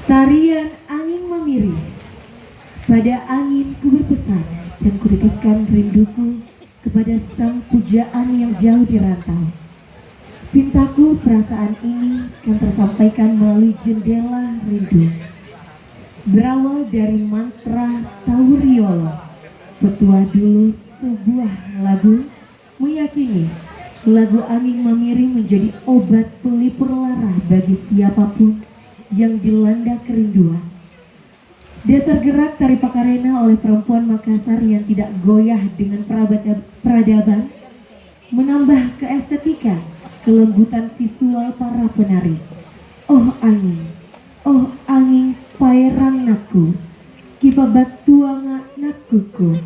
Tarian Angin Mamiri. Pada angin ku berpesan dan kutitipkan rinduku kepada sang pujaan yang jauh di rantau. Pintaku perasaan ini kan tersampaikan melalui jendela rindu. Berawal dari mantra Tauriolo, petua dulu sebuah lagu meyakini lagu Angin Mamiri menjadi obat pelipur lara bagi siapapun yang dilanda kerinduan. Dasar gerak tari Pakarena oleh perempuan Makassar yang tidak goyah dengan peradaban menambah keestetikan, kelembutan visual para penari. Oh angin paerang naku, kipa batuanga nakuku,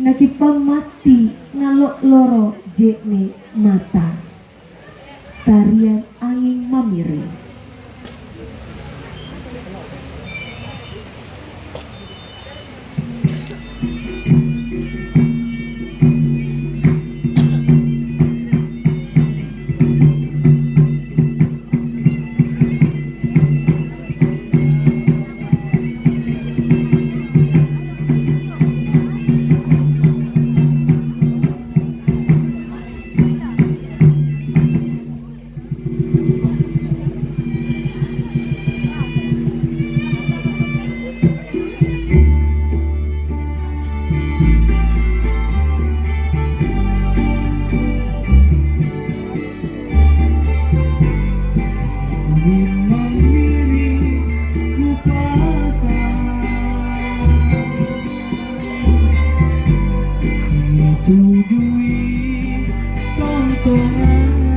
nakipa mati nalok loro jekne mata. Tarian Angin Mamiri. Tujui tontonan